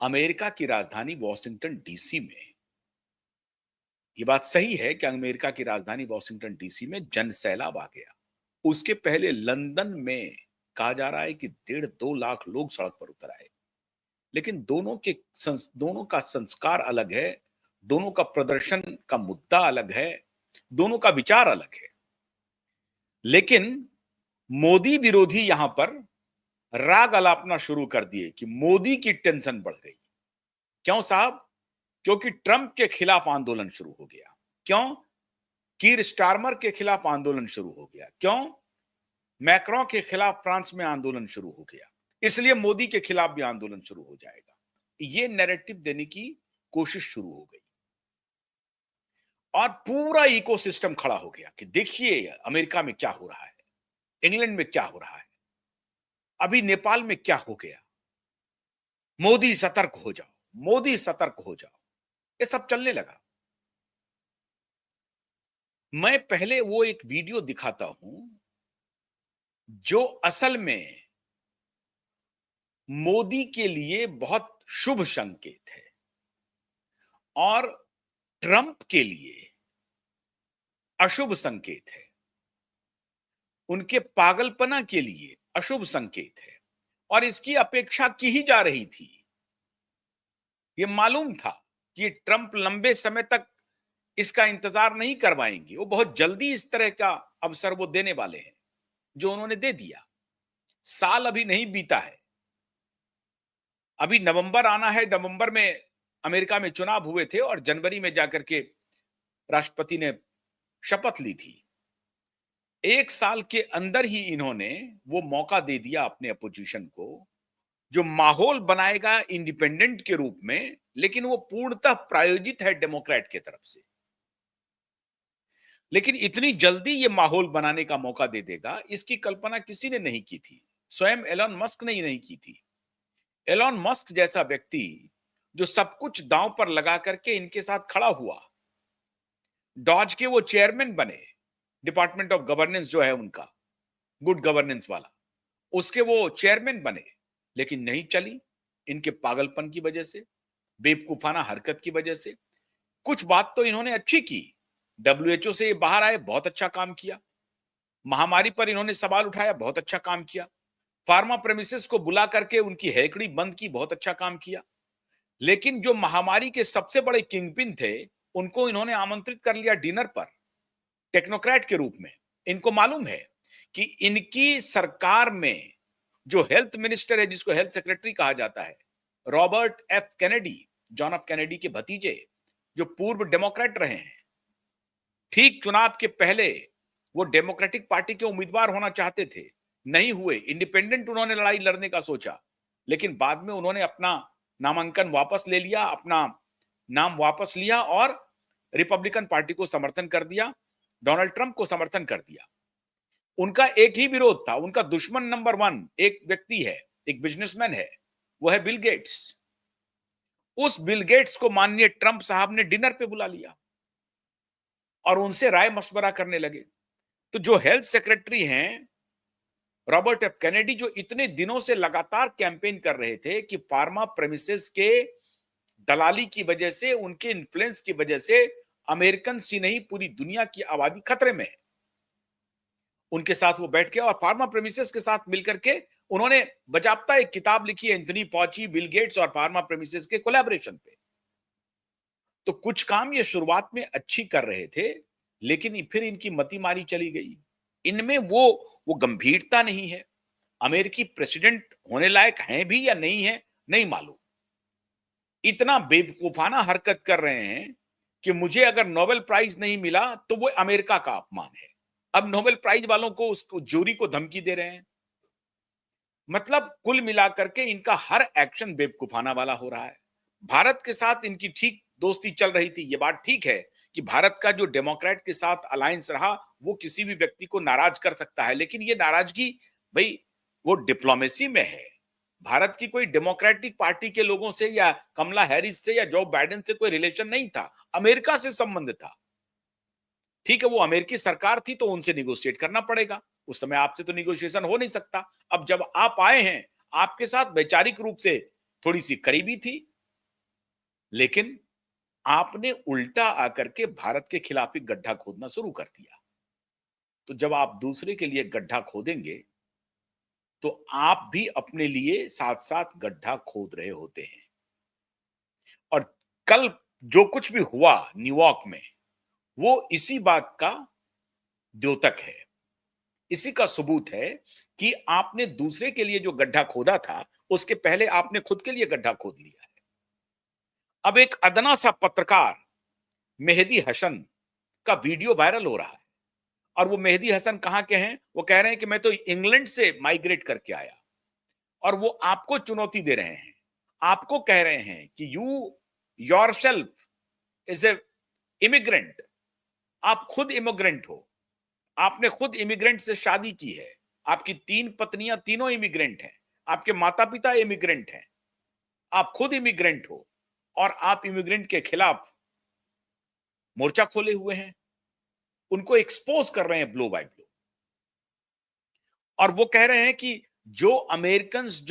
America की राजधानी Washington DC में, ये बात सही है कि अमेरिका की राजधानी वॉशिंगटन डीसी में जनसैलाब आ गया। उसके पहले लंदन में कहा जा रहा है कि 1.5-2 लाख लोग सड़क पर उतर आए। लेकिन दोनों का संस्कार अलग है, दोनों का प्रदर्शन का मुद्दा अलग है, दोनों का विचार अलग है। लेकिन मोदी विरोधी यहां पर राग अलापना शुरू कर दिए कि मोदी की टेंशन बढ़ गई। क्यों साहब? क्योंकि ट्रंप के खिलाफ आंदोलन शुरू हो गया। क्यों? कीर स्टारमर के खिलाफ आंदोलन शुरू हो गया। क्यों? मैक्रों के खिलाफ फ्रांस में आंदोलन शुरू हो गया। इसलिए मोदी के खिलाफ भी आंदोलन शुरू हो जाएगा। ये नैरेटिव देने की कोशिश शुरू हो गई और पूरा इकोसिस्टम खड़ा हो गया कि देखिए अमेरिका में क्या हो रहा है, इंग्लैंड में क्या हो रहा है, अभी नेपाल में क्या हो गया। मोदी सतर्क हो जाओ, मोदी सतर्क हो जाओ। ये सब चलने लगा। मैं पहले वो एक वीडियो दिखाता हूं जो असल में मोदी के लिए बहुत शुभ संकेत है और ट्रंप के लिए अशुभ संकेत है। उनके पागलपना के लिए अशुभ संकेत है और इसकी अपेक्षा की ही जा रही थी। ये मालूम था कि ट्रंप लंबे समय तक इसका इंतजार नहीं करवाएंगे। वो बहुत जल्दी इस तरह का अवसर वो देने वाले हैं, जो उन्होंने दे दिया। साल अभी नहीं बीता है, अभी नवंबर आना है। नवंबर में अमेरिका में चुनाव हुए थे और जनवरी में जाकर के राष्ट्रपति ने शपथ ली थी। 1 साल के अंदर ही इन्होंने वो मौका दे दिया अपने अपोजिशन को, जो माहौल बनाएगा इंडिपेंडेंट के रूप में, लेकिन वो पूर्णतः प्रायोजित है डेमोक्रेट की तरफ से। लेकिन इतनी जल्दी ये माहौल बनाने का मौका दे देगा, इसकी कल्पना किसी ने नहीं की थी। स्वयं एलन मस्क ने ही नहीं की थी। एलन मस्क जैसा व्यक्ति जो सब कुछ दांव पर लगा करके इनके साथ खड़ा हुआ, डॉज के वो चेयरमैन बने, डिपार्टमेंट ऑफ गवर्नेंस जो है उनका, गुड गवर्नेंस वाला, उसके वो चेयरमैन बने, लेकिन नहीं चली इनके पागलपन की वजह से, बेवकूफाना हरकत की वजह से। कुछ बात तो इन्होंने अच्छी की, डब्ल्यूएचओ से बाहर आए, बहुत अच्छा काम किया। महामारी पर इन्होंने सवाल उठाया, बहुत अच्छा काम किया। फार्मा प्रेमिसेस को बुला करके उनकी हैकड़ी बंद की, बहुत अच्छा काम किया। लेकिन जो महामारी के सबसे बड़े किंगपिन थे, उनको इन्होंने आमंत्रित कर लिया डिनर पर, टेक्नोक्रेट के रूप में। इनको मालूम है कि इनकी सरकार में जो हेल्थ मिनिस्टर है, जिसको हेल्थ सेक्रेटरी कहा जाता है, Robert F Kennedy, John F Kennedy के भतीजे, जो पूर्व डेमोक्रेट रहे हैं, ठीक चुनाव के पहले वो डेमोक्रेटिक पार्टी के उम्मीदवार होना चाहते थे, नहीं हुए। इंडिपेंडेंट उन्होंने लड़ाई लड़ने का सोचा, लेकिन बाद में उन्होंने अपना नामांकन वापस ले लिया, अपना नाम वापस लिया और रिपब्लिकन पार्टी को समर्थन कर दिया, डोनाल्ड ट्रंप को समर्थन कर दिया। उनका एक ही विरोध था, उनका दुश्मन नंबर 1 एक व्यक्ति है, एक बिजनेसमैन है, वो है बिल गेट्स। उस बिल गेट्स को माननीय ट्रंप साहब ने डिनर पे बुला लिया और उनसे राय मशवरा करने लगे। तो जो हेल्थ सेक्रेटरी हैं रॉबर्ट एफ कैनेडी, जो इतने दिनों से लगातार कैंपेन कर रहे थे कि फार्मा प्रेमिसेस के दलाली की वजह से, उनके इन्फ्लुएंस की वजह से अमेरिकन सी नहीं पूरी दुनिया की आबादी खतरे में है, उनके साथ वो बैठ के और फार्मा प्रेमिसेस के साथ मिलकर के उन्होंने बजाबता एक किताब लिखी है, एंथनी फॉची, बिल गेट्स और फार्मा प्रेमिसेस के कोलैबोरेशन पे। तो कुछ काम ये शुरुआत में अच्छी कर रहे थे, लेकिन फिर इनकी मति मारी चली गई। इनमें वो गंभीरता नहीं है। अमेरिकी प्रेसिडेंट होने लायक हैं भी या नहीं है, नहीं मालूम। इतना बेवकूफाना हरकत कर रहे हैं कि मुझे अगर नोबेल प्राइज नहीं मिला तो वो अमेरिका का अपमान है। अब नोबेल प्राइज वालों को, उसको जूरी को धमकी दे रहे हैं। मतलब कुल मिलाकर के इनका हर एक्शन बेवकूफाना वाला हो रहा है। भारत के साथ इनकी ठीक दोस्ती चल रही थी, ये बात ठीक है कि भारत का जो डेमोक्रेट के साथ अलायंस रहा वो किसी भी व्यक्ति को नाराज कर सकता है, लेकिन ये नाराजगी भाई वो डिप्लोमेसी में है। भारत की कोई डेमोक्रेटिक पार्टी के लोगों से या कमला हैरिस से या जो बाइडेन से कोई रिलेशन नहीं था, अमेरिका से संबंध था। ठीक है, वो अमेरिकी सरकार थी तो उनसे निगोशिएट करना पड़ेगा, उस समय आपसे तो निगोशिएशन हो नहीं सकता। अब जब आप आए हैं, आपके साथ वैचारिक रूप से थोड़ी सी करीबी थी, लेकिन आपने उल्टा आकर के भारत के खिलाफ ही गड्ढा खोदना शुरू कर दिया। तो जब आप दूसरे के लिए गड्ढा खोदेंगे, तो आप भी अपने लिए साथ-साथ गड्ढा खोद रहे होते हैं। और कल जो कुछ भी हुआ न्यूयॉर्क में, वो इसी बात का द्योतक है। इसी का सबूत है कि आपने दूसरे के लिए जो गड्ढा खोदा था, उसके पहले आपने खुद के लिए गड्ढा खोद लिया है। अब एक अदना सा पत्रकार मेहदी हसन का वीडियो वायरल हो रहा है, और वो मेहदी हसन कहां के हैं? वो कह रहे हैं कि मैं तो इंग्लैंड से माइग्रेट करके आया, और वो आपको चुनौती दे रहे हैं। आपको कह रहे हैं कि you yourself is a immigrant. आप खुद इमिग्रेंट हो। आपने खुद इमिग्रेंट से शादी की है। आपकी 3 पत्नियां तीनों इमिग्रेंट हैं। आपके माता-पिता इमिग्रेंट हैं। आप खुद इमिग्रेंट हो, और आप इमिग्रेंट के खिलाफ मोर्चा खोले हुए हैं। उनको एक्सपोज कर रहे हैं ब्लो बाय ब्लो। और वो कह रहे हैं कि जो अमेरिकन्स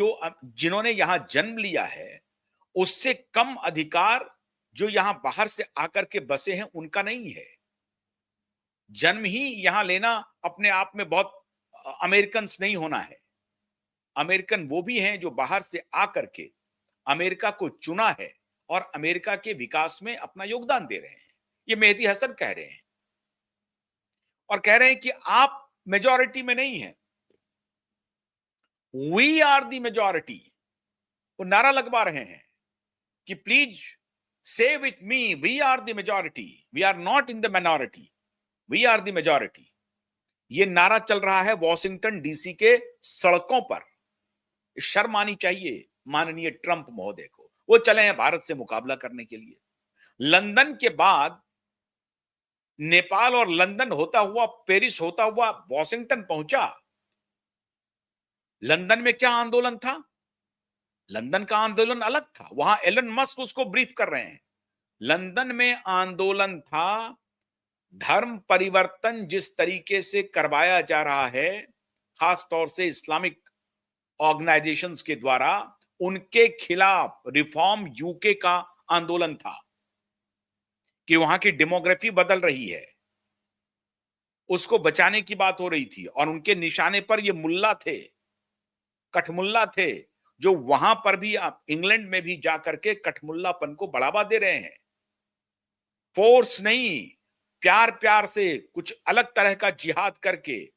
जिन्होंने यहां जन्म लिया है, उससे कम अधिकार जो यहां बाहर से आकर के बसे हैं उनका नहीं है। जन्म ही यहां लेना अपने आप में बहुत अमेरिकन्स नहीं होना है। अमेरिकन वो भी हैं जो बाहर से आकर के अमेरिका को चुना है और अमेरिका के विकास में अपना योगदान दे रहे हैं। ये मेहदी हसन कह रहे हैं, और कह रहे हैं कि आप मेजॉरिटी में नहीं हैं। We are the majority. वो नारा लगवा रहे हैं कि please say with me, we are the majority, we are not in the minority, we are the majority. ये नारा चल रहा है वॉशिंगटन डीसी के सड़कों पर। शर्म आनी चाहिए माननीय ट्रंप महोदय को। वो चले हैं भारत से मुकाबला करने के लिए। लंदन के बाद नेपाल और लंदन होता हुआ, पेरिस होता हुआ वॉशिंगटन पहुंचा। लंदन में क्या आंदोलन था? लंदन का आंदोलन अलग था। वहां एलन मस्क उसको ब्रीफ कर रहे हैं। लंदन में आंदोलन था धर्म परिवर्तन जिस तरीके से करवाया जा रहा है, खास तौर से इस्लामिक ऑर्गेनाइजेशंस के द्वारा, उनके खिलाफ रिफॉर्म यूके का आंदोलन था कि वहां की डेमोग्राफी बदल रही है, उसको बचाने की बात हो रही थी। और उनके निशाने पर ये मुल्ला थे, कठमुल्ला थे, जो वहां पर भी, इंग्लैंड में भी जाकर के कठमुल्लापन को बढ़ावा दे रहे हैं। फोर्स नहीं, प्यार प्यार से कुछ अलग तरह का जिहाद करके,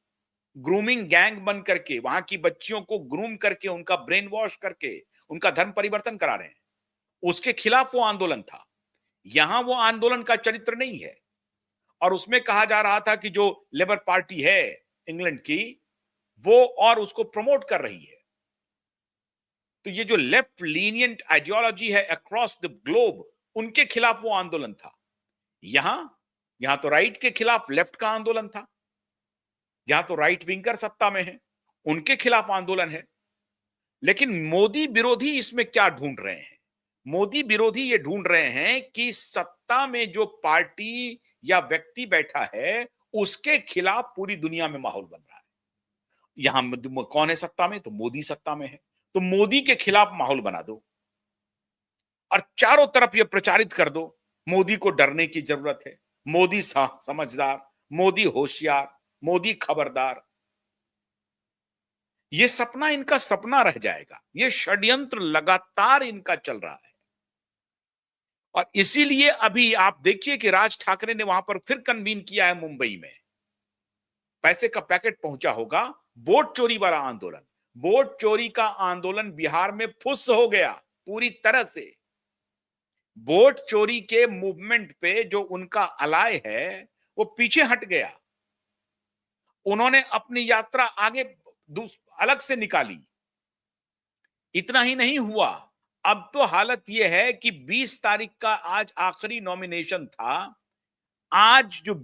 ग्रूमिंग गैंग बन करके, वहां की बच्चियों को ग्रूम करके, उनका ब्रेन वॉश करके उनका धर्म परिवर्तन करा रहे हैं। उसके खिलाफ वो आंदोलन था। यहां वो आंदोलन का चरित्र नहीं है। और उसमें कहा जा रहा था कि जो लेबर पार्टी है इंग्लैंड की, वो और उसको प्रमोट कर रही है। तो ये जो लेफ्ट लीनियंट आइडियोलॉजी है अक्रॉस द ग्लोब, उनके खिलाफ वो आंदोलन था। यहां तो राइट के खिलाफ लेफ्ट का आंदोलन था। यहां तो राइट विंगर सत्ता में है, उनके खिलाफ आंदोलन है। लेकिन मोदी विरोधी इसमें क्या ढूंढ रहे हैं? मोदी विरोधी ये ढूंढ रहे हैं कि सत्ता में जो पार्टी या व्यक्ति बैठा है, उसके खिलाफ पूरी दुनिया में माहौल बन रहा है। यहां कौन है सत्ता में? तो मोदी सत्ता में है। तो मोदी के खिलाफ माहौल बना दो और चारों तरफ ये प्रचारित कर दो, मोदी को डरने की जरूरत है, मोदी समझदार, मोदी होशियार, मोदी खबरदार। ये सपना इनका सपना रह जाएगा। ये षड्यंत्र लगातार इनका चल रहा है। और इसीलिए अभी आप देखिए कि राज ठाकरे ने वहां पर फिर कन्वीन किया है मुंबई में। पैसे का पैकेट पहुंचा होगा। वोट चोरी वाला आंदोलन, वोट चोरी का आंदोलन बिहार में फुस हो गया पूरी तरह से। वोट चोरी के मूवमेंट पे जो उनका अलाय है, वो पीछे हट गया। उन्होंने अपनी यात्रा आगे अलग से निकाली। इतना ही नहीं हुआ, अब तो हालत यह है कि 20 तारीख का आज आखिरी नॉमिनेशन था। आज जो